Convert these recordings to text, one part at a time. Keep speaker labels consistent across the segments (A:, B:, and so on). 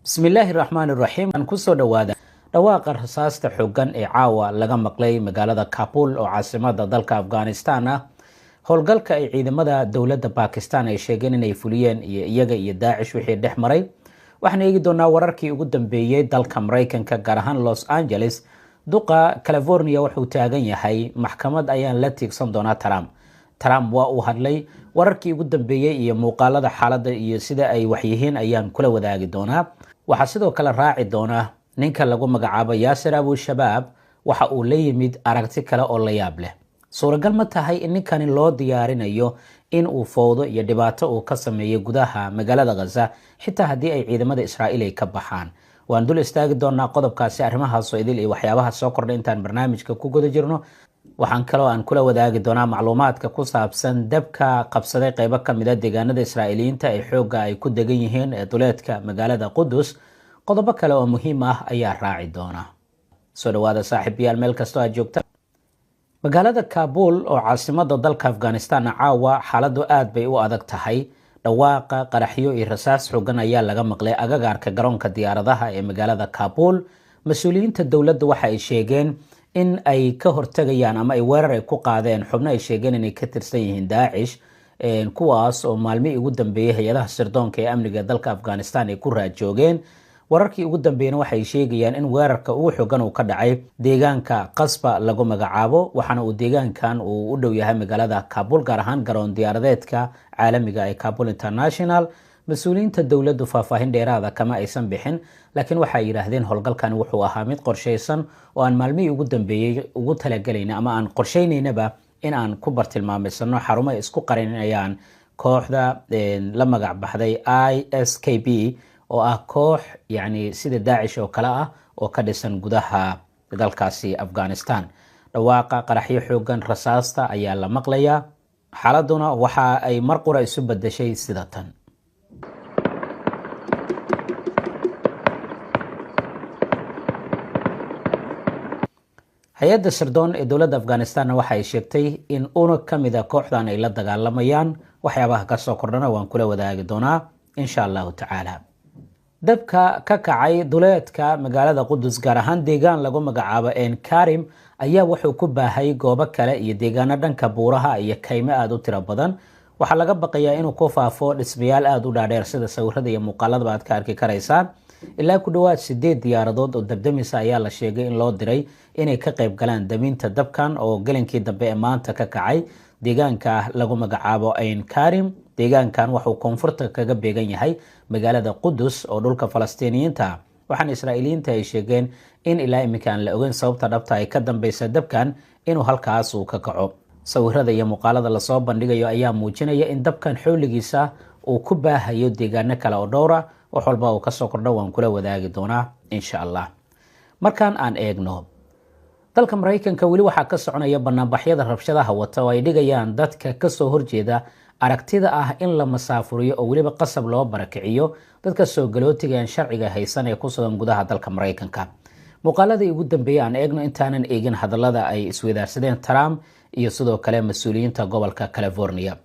A: bismillaahi raxmaani raxiim aan kusoo dhawaada dhawaaqa rasaasta xooggan ee caawa laga maqlay magaalada Kabul oo caasimada dalka Afghanistan ah. Howlgalka ay ciidamada dowladda Pakistan ay sheegeen inay fuliyeen iyaga iyo Daesh wixii dhex maray. Waxaan eegi doonaa wararkii ugu dambeeyay dalka Mareykanka gaar ahaan Los Angeles. Duqa California wuxuu taagan yahay maxkamad ayaan la tiigsan doonaa Trump waa uu hadlay. Wararkii ugu dambeeyay iyo muuqaalada xaaladda iyo sida ay waxyihiin ayaan kula wadaagi doonaa. Waxaa sidoo kale raaci doona ninka lagu magacaabo Yasir Abu Shabaab waxa uu la yimid aragti kale oo la yaab leh. Suuragal ma tahay in ninkani loo diyaarinayo in uu fowdo iyo dhibaato uu ka sameeyo gudaha magaalada Gaza xitaa haddii ay ciidamada Israa'iil ay ka baxaan. Waan dul istaagi doonaa qodobkaasi arrimahaas oo idil iyo waxyaabaha soo kordhay intaan barnaamijka ku guda jirno. Waxaan kaloo aan kula wadaagi doonaa macluumaadka ku saabsan dabka qabsaday qaybo ka mid ah deegaanada Israa'iiliyiinta ee xoogga ay ku degan yihiin ee duleedka magaalada Qudus. Qodobo kale oo muhiim ah ayaa raaci doona. Soo dhawaada saaxiibayaal meel kasta oo aad joogtaan. Magaalada Kabul oo caasimada dalka Afghanistan caawa xaaladdu aad bay u adag tahay. Dhawaaqa qaraxyo iyo rasaas xooggan ayaa laga maqlay agagaarka garoonka diyaaradaha ee magaalada Kabul. Mas'uuliyiinta dowladda waxa ay sheegeen in ay ka hortagayaan ama ay weerar ay ku qaadeen xubno ay sheegeen inay ka tirsan yihiin Daesh kuwaas oo maalmihii ugu dambeeyay hay'adaha sirdoonka ee amniga dalka Afghanistan ay ku raajoogeen. Wararkii ugu dambeeyna waxay sheegayaan in weerarka ugu xooggan uu ka dhacay deegaanka Qasba lagu magacaabo waxaana uu deegaankan uu u dhow yahay magaalada Kabul gaar ahaan garoon diyaaradeedka caalamiga ee Kabul International. Mas'uuliyiinta dowladdu faahfaahin dheeraada kama aysan bixin laakiin waxay yiraahdeen howlgalkan wuxuu ahaa mid qorsheysan oo aan maalmihii ugu dambeeyay ugu talagelayna ama aan qorsheynaynaba in aan ku bartilmaameysano xarumo ay isku qarinayaan kooxda la magac baxday ISKP oo ah koox sida Daesh oo kale ah oo ka dhisan gudaha dalkaasi Afghanistan. Dhawaaqa qaraxyo xooggan rasaasta ayaa la maqlayaa. Xaaladuna waxa ay mar qura isu bedeshay sida tan. Hay'adda sirdoon ee dowladda Afghanistan waxa ay sheegtay in unug ka mid ah kooxdan ay la dagaalamayaan. Waxyaabaha ka soo kordhana waan kula wadaagi doonaa insha Allah tacaala. Dabka ka kacay duleedka magaalada Qudus gaar ahaan deegaan lagu magacaabo Karim ayaa wuxuu ku baahay goobo kale iyo deegaano dhanka buuraha iyo kaymo aad u tiro badan. Waxaa laga baqayaa inuu ku faafo dhismayaal aad u dhaadheer sida sawirada iyo muuqaalada aad ka arki karaysaan. Ilaa ku dhawaad 8 diyaaradood oo dabdamisa ayaa la sheegay in loo diray inay ka qayb galaan daminta dabkan oo galinkii dambe ee maanta ka kacay deegaanka lagu magacaabo Karim. Deegaankan wuxuu koonfurta kaga beegan yahay magaalada Qudus oo dhulka Falastiiniyiinta. Waxaan Israa'iiliyiinta ay sheegeen in ilaa imika aan la ogeyn sababta dhabta ay ka dambaysa dabkan inuu halkaas uu ka kaco. Sawirada iyo muuqaalada la soo bandhigayo ayaa muujinaya in dabkan xooligiisa uu ku baahayo deegaano kale oo dhowr ah. Wax walba uu ka soo kordho waan kula wadaagi doonaa insha Allah. Markaan aan eegno dalka Mareykanka weli waxaa ka soconaya banaanbaxyada rabshadaha wata oo ay dhigayaan dadka ka soo horjeeda aragtida ah in la masaafuriyo oo weliba qasab loo barakiciyo dadka soo galootiga aan sharciga haysan ee ku sugan gudaha dalka Mareykanka. Muuqaaladii ugu dambeeyay aan eegno intaanan eegin hadallada ay isweydaarsadeen Trump iyo sidoo kale mas'uuliyiinta gobolka California.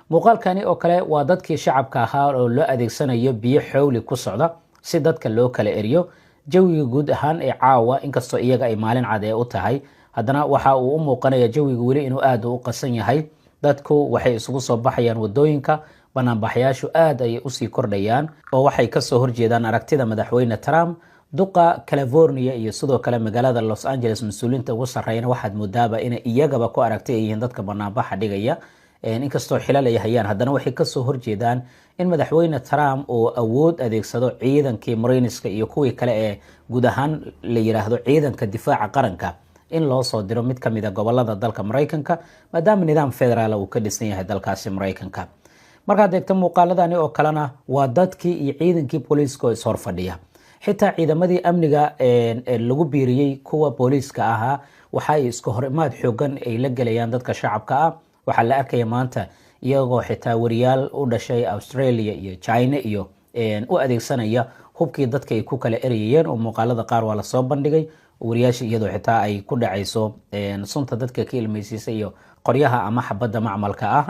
A: Muuqaalkani oo kale waa dadkii shacabka ahaa oo loo adeegsanayo biyo xawli ku socda si dadka loo kala eriyo. Jawiga guud ahaan ee caawa inkastoo iyaga ay maalin cad ee u tahay haddana waxa uu u muuqanaya jawiga weli inuu aad u qasan yahay. Dadku waxay isugu soo baxayaan wadooyinka. Banaanbaxayaashu aad ay u sii kordhayaan oo waxay ka soo horjeedaan aragtida madaxweyne Trump. Duqa California iyo sidoo kale magaalada Los Angeles mas'uuliyiinta ugu sarreeyna waxaad moodaaba in iyagaba ku aragtay ay yihiin dadka banaanbaxa dhigaya. Inkastoo xilal ay hayaan haddana waxay ka soo horjeedaan in madaxweyne Trump uu awood adeegsado ciidankii Mareyniska iyo kuwii kale ee guud ahaan la yiraahdo ciidanka difaaca qaranka in loo soo diro mid ka mid ah gobolada dalka Mareykanka maadaama nidaam federaal uu ka dhisan yahay dalkaasi Mareykanka. Markaad eegto muuqaaladani oo kalena waa dadkii iyo ciidankii booliiska oo is hor fadhiya. Xitaa ciidamadii amniga lagu biiriyay kuwa booliiska ahaa waxay isku horimaad xooggan ay la galayaan dadka shacabka ah. Waxaa la arkaya maanta iyagoo xitaa wariyaal u dhashay Australia iyo China iyo u adeegsanaya hubkii dadka ay ku kala erayeen oo muuqaalada qaar waa la soo bandhigay. Wariyaasha iyadoo xitaa ay ku dhacayso sunta dadka ka ilmeysiisay iyo qoryaha ama xabadda macmalka ah.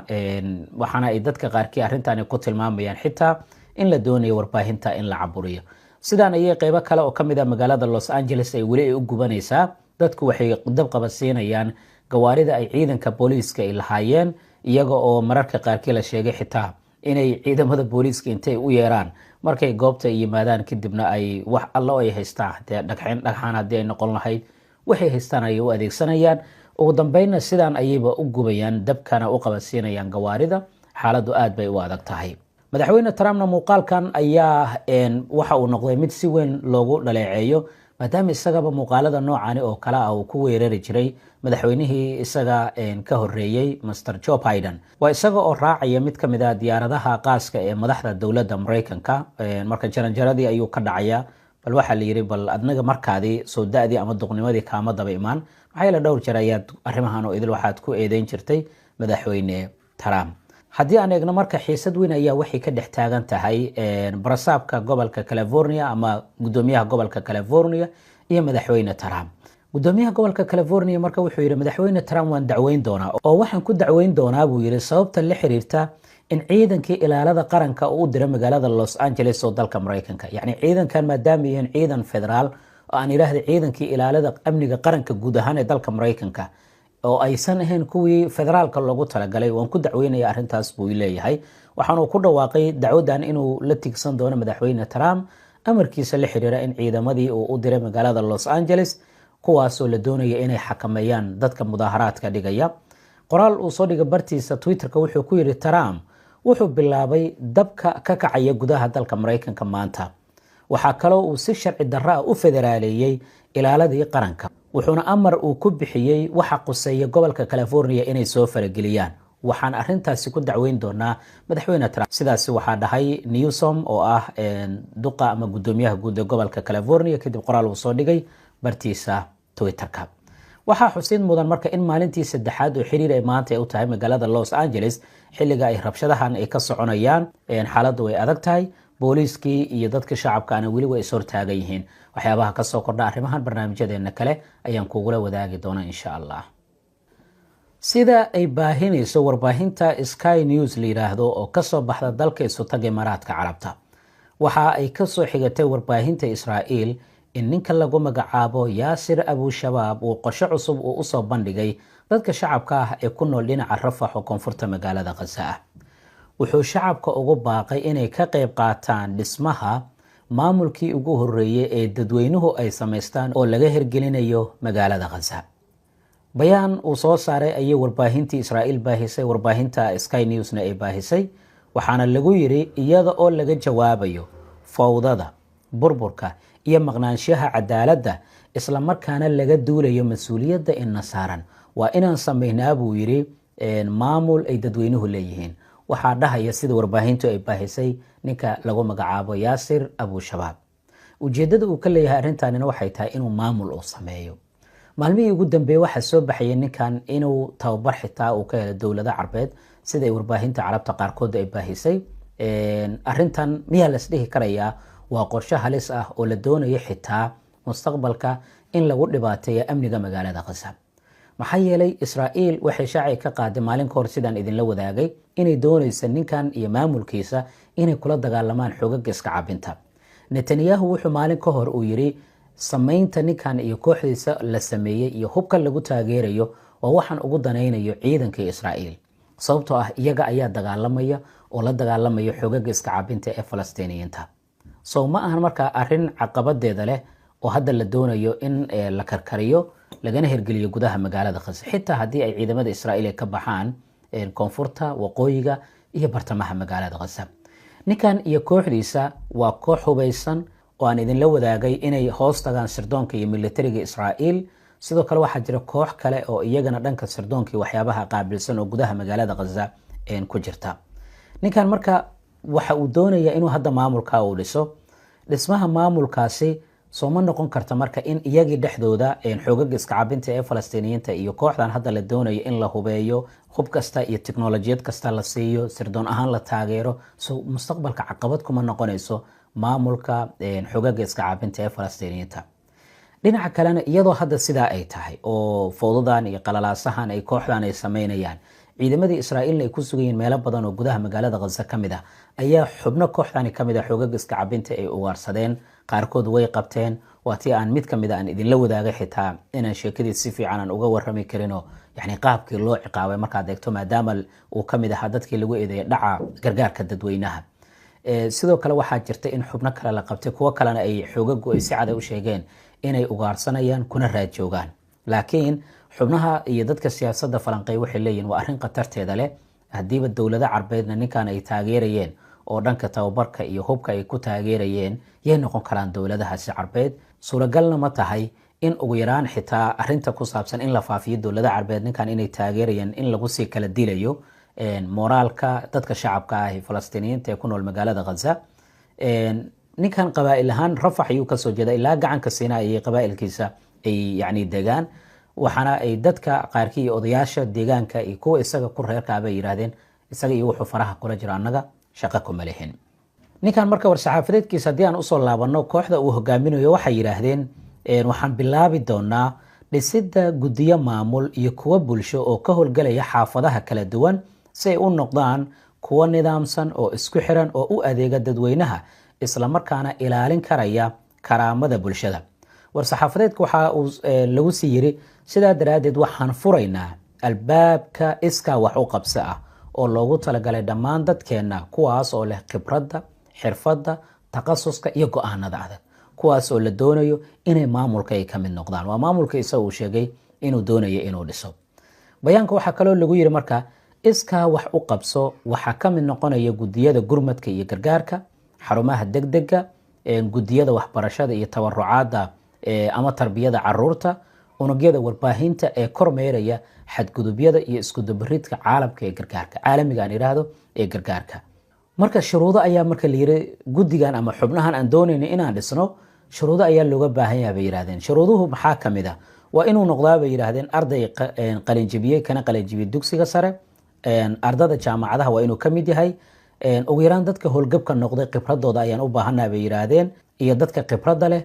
A: Waxaana ay dadka qaarkii arrintan ku tilmaamayaan xitaa in la doonayo warbaahinta in la caburiyo. sidaan ayay qeybo kale oo kamid a magaalada Los Angeles ay weli ay u gubanaysaa. dadku waxay dab qabadsiinayaan gawaarida ay ciidanka booliiska ay lahaayeen, iyaga oo mararka qaarkii la sheegay xitaa inay ciidamada booliiska intay u yeeraan markay goobta yimaadaan kadibna ay wax alla ay haystaan, hadee dhagxaan haddii ay noqon lahayd waxay haystaan ay u adeegsanayaan. ugu dambeynna sidaan ayayba u gubayaan, dabkana u qabadsiinayaan gawaarida. xaaladdu aad bay u adag tahay. madaxweyne Trumpna muuqaalkan ayaa waxa uu noqday mid si weyn loogu dhaleeceeyo, maadaama isagaba muuqaalada noocani oo kale ah uu ku weerari jiray madaxweynihii isaga ka horeeyey Mr. Joe Biden. waa isaga oo raacaya mid kamid ah diyaaradaha qaaska ee madaxda dowladda Mareykanka. marka jaranjaradii ayuu ka dhacaya, bal waxaa la yiri bal adnaga markaadii soo daadii ama duqnimadii kaama daba imaan. maxaa yeelay dhowr jeer ayaad arrimahan oo idil waxaad ku eedeyn jirtay madaxweyne Trump. haddii aan eegno marka xiisad weyn ayaa waxay ka dhex taagan tahay barasaabka gobolka California ama gudoomiyaha gobolka California iyo madaxweyne Trump. gudoomiyaha gobolka California marka wuxuu yiri madaxweyne Trump waan dacweyn doonaa, oo waxaan ku dacweyn doonaa buu yiri sababta la xiriirta in ciidankii ilaalada qaranka uu diray magaalada Los Angeles oo dalka Mareykanka. yacni ciidankan maadaama yihiin ciidan federaal oo aan yiraahdo ciidankii ilaalada amniga qaranka guud ahaan ee dalka Mareykanka oo aysan ahayn kuwii federaalka loogu talagalay, waan ku dacweynaya arrintaas buu leeyahay. waxaanu ku dhawaaqay dacwadan inuu la tigsan doono madaxweyne Trump amarkiisa la xiriira in ciidamadii uu u diray magaalada Los Angeles kuwaasoo la doonaya inay xakameeyaan dadka mudaharaadka dhigaya. qoraal uu soo dhigay bartiisa Twitterka wuxuu ku yiri Trump wuxuu bilaabay dabka ka kacaya gudaha dalka Mareykanka maanta. waxaa kaloo uu si sharci darro ah u federaaleeyay ilaaladii qaranka, wuxuuna amar uu ku bixiyay waxa quseeya gobolka California inay soo farageliyaan. waxaan arrintaasi ku dacweyn doonaa madaxweyne Trump. sidaasi waxaa dhahay Newsom oo ah duqa ama gudoomiyaha guud ee gobolka California kadib qoraal uu soo dhigay bartiisa Twitterka. waxaa xusid mudan marka in maalintii saddexaad oo xiriir ay maanta ay u tahay magaalada Los Angeles xilliga ay rabshadahan ay ka soconayaan. xaaladdu way adag tahay, booliiskii iyo dadka shacabkaana weli way is hortaagan yihiin. waxyaabaha ka soo kordha arrimahan barnaamijyadeena kale ayaan kugula wadaagi doonaa insha Allah. sida ay baahinayso warbaahinta Sky News la yiraahdo oo ka soo baxda dalka Isutaga Imaaraadka Carabta, waxa ay ka soo xigatay warbaahinta Israa'iil in ninka lagu magacaabo Yaasir Abu Shabaab uu qorshe cusub uu u soo bandhigay dadka shacabka ah ee ku nool dhinaca Rafah oo koonfurta magaalada Gaza. wuxuu shacabka ugu baaqay inay ka qayb qaataan dhismaha maamulkii ugu horeeyay ee dadweynuhu ay sameystaan oo laga hirgelinayo magaalada Gaza. bayaan uu soo saaray ayay warbaahintii Israa'iil baahisay, warbaahinta Sky Newsna ay baahisay, waxaana lagu yiri iyada oo laga jawaabayo fawdada, burburka iyo maqnaanshaha cadaaladda isla markaana laga duulayo mas'uuliyadda in nasaaran waa inaan sameynaa buu yiri maamul ay dadweynuhu leeyihiin. waxaa dhahaya sida warbaahintu ay baahisay ninka lagu magacaabo Yaasir Abu Shabaab. ujeedada uu ka leeyahay arrintanina waxay tahay inuu maamul u sameeyo. maalmihii ugu dambeeyay waxa soo baxay ninkan inuu tababar xitaa uu ka helo dawladaha Carbeed sida ay warbaahinta Carabta qaarkood ay baahisay. arrintan miyaa la isdhihi karayaa waa qorshe halis ah oo la doonayo xitaa mustaqbalka in lagu dhibaateeyo amniga magaalada Gaza. maxaa yeelay Israa'iil waxay shaaci ka qaaday maalin ka hor sidaan idinla wadaagay inay doonayso ninkan iyo maamulkiisa inay kula dagaalamaan xoogagga iska cabinta. Netanyahu wuxuu maalin ka hor uu yiri sameynta ninkan iyo kooxdiisa la sameeyay iyo hubka lagu taageerayo oo waxaan ugu danaynayo ciidanka Israa'iil, sababtoo ah iyaga ayaa dagaalamaya oo la dagaalamaya xoogagga iska cabinta ee Falastiiniyiinta. soo ma ahan markaa arrin caqabadeeda leh oo hadda la doonayo in la karkariyo lagana hirgeliyo gudaha magaalada Gaza, xitaa haddii ay ciidamada Israa'iil ka baxaan koonfurta, waqooyiga iyo bartamaha magaalada Gaza. ninkan iyo kooxdiisa waa koox hubeysan oo aan idinla wadaagay inay hoos tagaan sirdoonka iyo militariga Israa'iil. sidoo kale waxaa jira koox kale oo iyagana dhanka sirdoonka iyo waxyaabaha qaabilsan oo gudaha magaalada Gaza ku jirta. ninkan marka waxa uu doonaya inuu hadda maamulka uu dhiso. dhismaha maamulkaasi soo ma noqon karta marka in iyagii dhexdooda xoogagga iska cabinta ee Falastiiniyiinta iyo kooxdan hadda la doonayo in la hubeeyo, hub kasta iyo tiknoolajiyad kasta la siiyo, sirdoon ahaan la taageero. soo mustaqbalka caqabad kuma noqonayso maamulka xoogagga iska cabinta ee Falastiiniyiinta. dhinaca kalena iyadoo hadda sidaa ay tahay oo fowdadan iyo qalalaasahan ay kooxdan ay sameynayaan, ciidamadii Israa'iilna ay ku sugayeen meelo badan oo gudaha magaalada Gaza kamid ah ayaa xubno kooxdani kamid ah xoogagga iska cabinta ay ugaarsadeen qaarkood way qabteen. waa tii aan mid ka mid aan idinla wadaagay xitaa inaan sheekadii si fiican aan uga warrami karinoo yani qaabkii loo ciqaabay markaad eegto maadaama uu ka mid ahaa dadkii lagu eedeeyay dhaca gargaarka dadweynaha. sidoo kale waxaa jirta in xubno kale la qabtay, kuwo kalena ay xoogagu ay si cad u sheegeen inay ugaarsanayaan kuna raajoogaan. laakiin xubnaha iyo dadka siyaasadda falanqeey waxay leeyihin waa arrin khatarteeda leh. haddiiba dowlado carbeedna ninkan ay taageerayeen oo dhanka tababarka iyo hubka ay ku taageerayeen, yay noqon karaan dowladahaasi carbeed. suuragalna ma tahay in ugu yaraan xitaa arinta ku saabsan in la faafiyo dowlada carbeed ninkan inay taageerayaan in lagu sii kala dilayo moraalka dadka shacabka ah ee falastiiniyiinta ee ku nool magaalada Gaza. ninkan qabaa'il ahaan Rafax ayuu kasoo jeeda ilaa gacanka Siinaa iyo qabaa'ilkiisa ay yani degaan, waxaana ay dadka qaarkii iyo odayaasha deegaanka iyo kuwa isaga ku reerka ah bay yiraahdeen isaga iyo wuxuu faraha kula jira annaga shaqo kuma lehin. ninkan marka war-saxaafadeedkiisa haddii aan usoo laabano, kooxda uu hogaaminayo waxay yidhaahdeen waxaan bilaabi doonaa dhisidda guddiyo maamul iyo kuwa bulsho oo ka howlgalaya xaafadaha kala duwan si ay u noqdaan kuwa nidaamsan oo isku xiran oo u adeega dadweynaha islamarkaana ilaalin karaya karaamada bulshada. war-saxaafadeedka waxa uu lagu sii yiri sidaa daraaddeed waxaan furaynaa albaabka iskaa wax u qabso ah oo loogu talagalay dhammaan dadkeenna kuwaas oo leh khibradda, xirfadda, takhasuska iyo go'aanada adag, kuwaas oo la doonayo inay maamulka ay ka mid noqdaan. waa maamulka isaga uu sheegay inuu doonayo inuu dhiso. bayaanka waxaa kaloo lagu yiri marka iskaa wax u qabso waxaa ka mid noqonaya gudiyada gurmadka iyo gargaarka, xarumaha degdega, gudiyada waxbarashada iyo tabarucaada ama tarbiyada caruurta, unugyada warbaahinta ee kormeeraya xadgudubyada iyo isku dabaridka caalamka ee gargaarka caalamiga aan iraahdo ee gargaarka. marka shuruudo ayaa marka la yiri gudigan ama xubnahan aan doonayno inaan dhisno shuruudo ayaa looga baahan yahay bay yiraahdeen. shuruuduhu maxaa kamid ah? waa inuu noqdaa bay yiraahdeen arday qalinjibiyey kana qalinjibiyey dugsiga sare, ardada jaamacadaha waa inuu kamid yahay, ugu yaraan dadka howlgabka noqday khibradooda ayaan u baahanahay bay yiraahdeen, iyo dadka khibradda leh,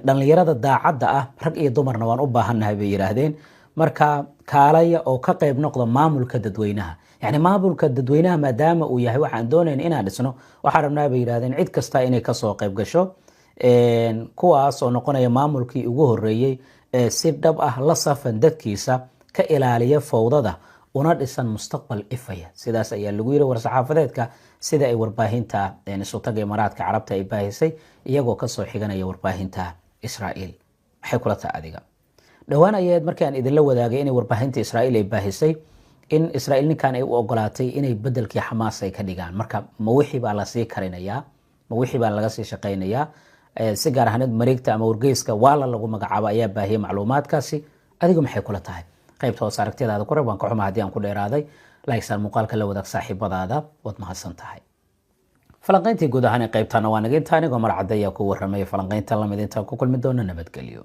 A: dhalinyarada daacadda ah, rag iyo dumarna waan u baahanahay bay yiraahdeen. marka kaalaya oo ka qayb noqda maamulka dadweynaha. yani maamulka dadweynaha maadaama uu yahay waxaan doonayna inaan dhisno, waxaan rabnaa bay yiraahdeen cid kasta inay kasoo qayb gasho, kuwaas oo noqonaya maamulkii ugu horeeyey ee si dhab ah la safan dadkiisa, ka ilaaliya fowdada, una dhisan mustaqbal ifaya. sidaas ayaa lagu yiri war-saxaafadeedka sida ay warbaahinta isutaga Imaaraadka Carabta ay baahisay iyagoo kasoo xiganaya warbaahinta Israa'iil. maxay kula tahay adiga? dhawaan ayaad markii aan idinla wadaagay inay warbaahinta Israa'iil ay baahisay in Israa'iil ninkan ay u ogolaatay inay bedelkii Xamaas ay ka dhigaan. marka ma wixii baa la sii karinayaa, ma wixii baa laga sii shaqaynayaa? si gaar ahaanad mareegta ama wargeyska Waala lagu magacaabo ayaa baahiyay macluumaadkaasi. adigu maxay kula tahay? qaybta hoos aragtidaada ku reeb. waan ka xumaa haddii aan ku dheeraaday. like muuqaalka la wadaag saaxiibadaada, waad mahadsan tahay. falanqayntii guud ahaan ee qaybtana waa naga intaa, anigoo mar cadda ayaa ku warramaya falanqaynta lamid intaan ku kulmi doona. nabadgelyo.